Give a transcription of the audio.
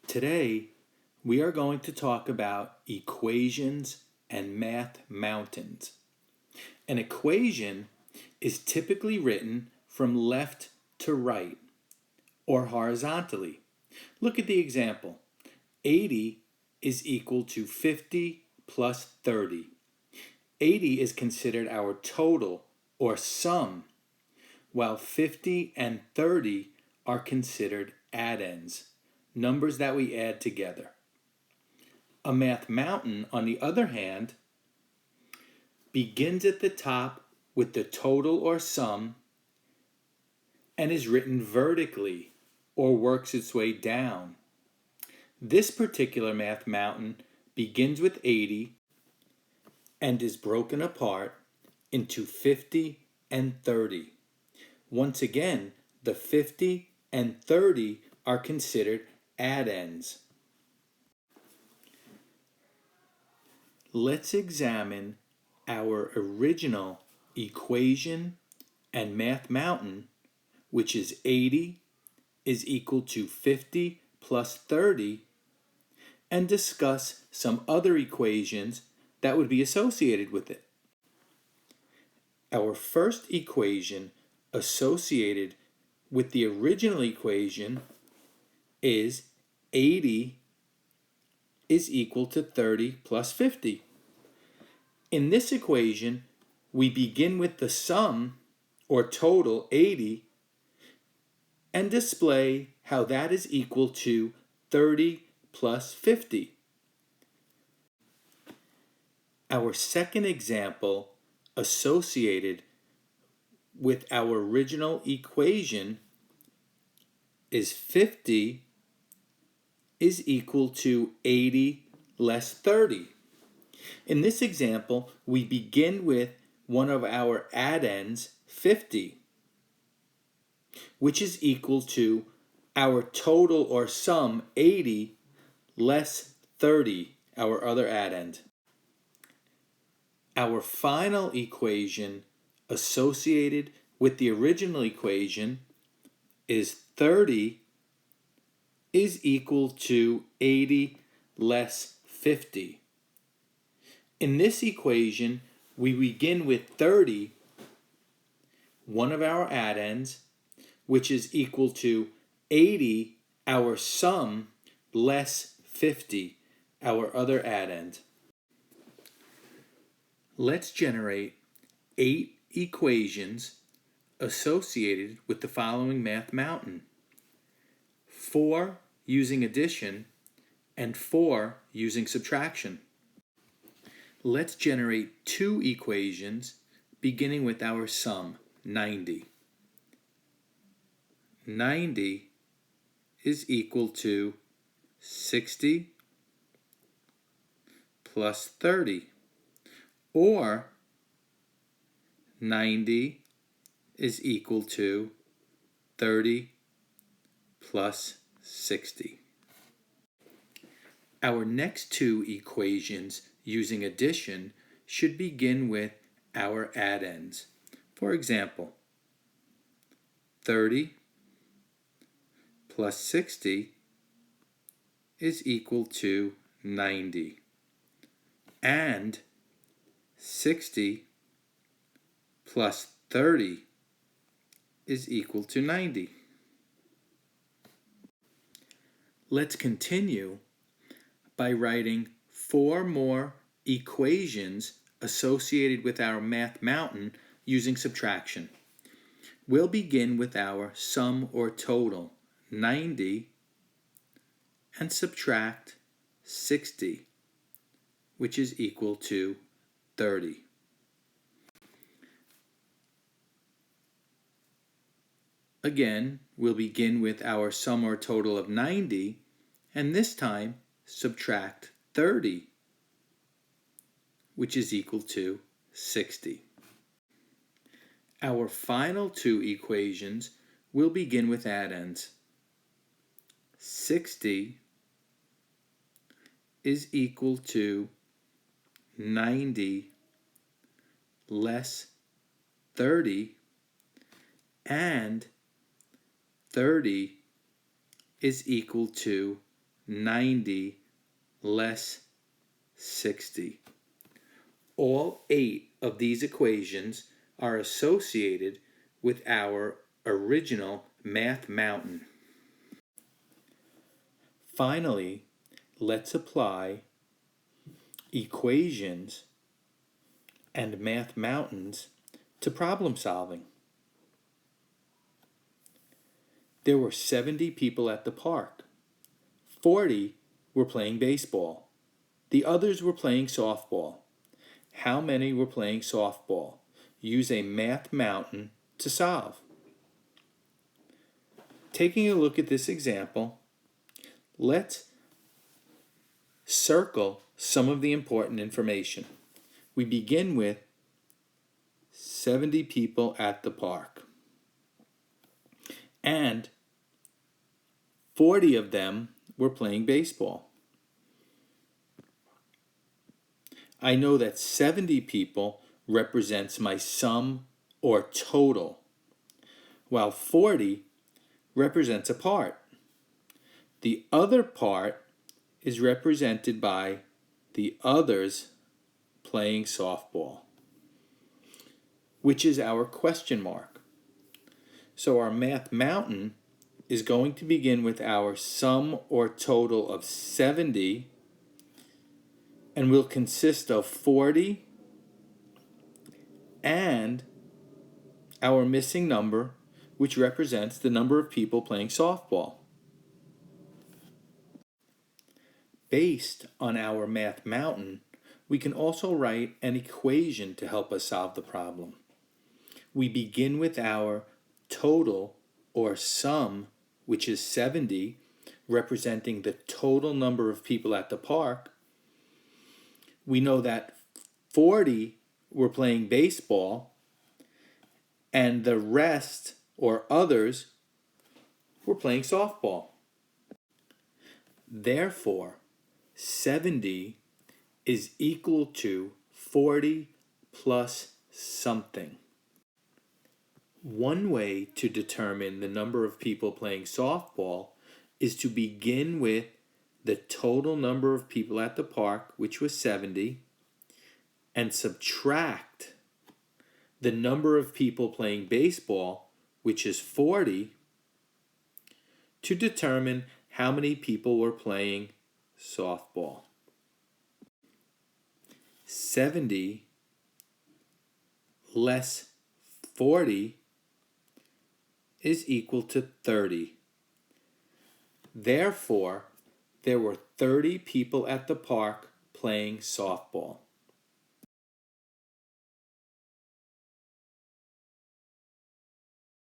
Today, we are going to talk about equations and math mountains. An equation is typically written from left to right or horizontally. Look at the example. 80 is equal to 50 plus 30. 80 is considered our total or sum, while 50 and 30 are considered addends, numbers that we add together. A math mountain, on the other hand, begins at the top with the total or sum and is written vertically or works its way down. This particular math mountain begins with 80 and is broken apart into 50 and 30. Once again, the 50 and 30 are considered addends. Let's examine our original equation and math mountain, which is 80 is equal to 50 plus 30, and discuss some other equations that would be associated with it. Our first equation associated with the original equation is 80 is equal to 30 plus 50. In this equation, we begin with the sum or total 80 and display how that is equal to 30 plus 50. Our second example associated with our original equation is 50 is equal to 80 less 30. In this example, we begin with one of our addends, 50, which is equal to our total or sum, 80, less 30, our other addend. Our final equation associated with the original equation is 30 is equal to 80 less 50. In this equation, we begin with 30, one of our addends, which is equal to 80, our sum, less 50, our other addend. Let's generate 8 equations associated with the following math mountain. 4 using addition and 4 using subtraction. Let's generate 2 equations beginning with our sum, 90. 90 is equal to 60 plus 30, or 90 is equal to 30 plus 60. Our next 2 equations using addition should begin with our addends. For example, 30 plus 60 is equal to 90, and 60 plus 30 is equal to 90. Let's continue by writing 4 more equations associated with our math mountain using subtraction. We'll begin with our sum or total, 90, and subtract 60, which is equal to 30. Again, we'll begin with our sum or total of 90, and this time subtract 30, which is equal to 60. Our final 2 equations will begin with addends. 60 is equal to 90 less 30, and 30 is equal to 90 less 60. All 8 of these equations are associated with our original math mountain. Finally, let's apply equations and math mountains to problem solving. There were 70 people at the park. 40 were playing baseball. The others were playing softball. How many were playing softball? Use a math mountain to solve. Taking a look at this example, let's circle some of the important information. We begin with 70 people at the park. And 40 of them were playing baseball. I know that 70 people represents my sum or total, while 40 represents a part. The other part is represented by the others playing softball, which is our question mark. So our math mountain is going to begin with our sum or total of 70 and will consist of 40 and our missing number, which represents the number of people playing softball. Based on our math mountain, we can also write an equation to help us solve the problem. We begin with our total or sum, which is 70, representing the total number of people at the park. We know that 40 were playing baseball, and the rest, or others, were playing softball. Therefore, 70 is equal to 40 plus something. One way to determine the number of people playing softball is to begin with the total number of people at the park, which was 70, and subtract the number of people playing baseball, which is 40, to determine how many people were playing softball. 70 less 40 is equal to 30. Therefore, there were 30 people at the park playing softball.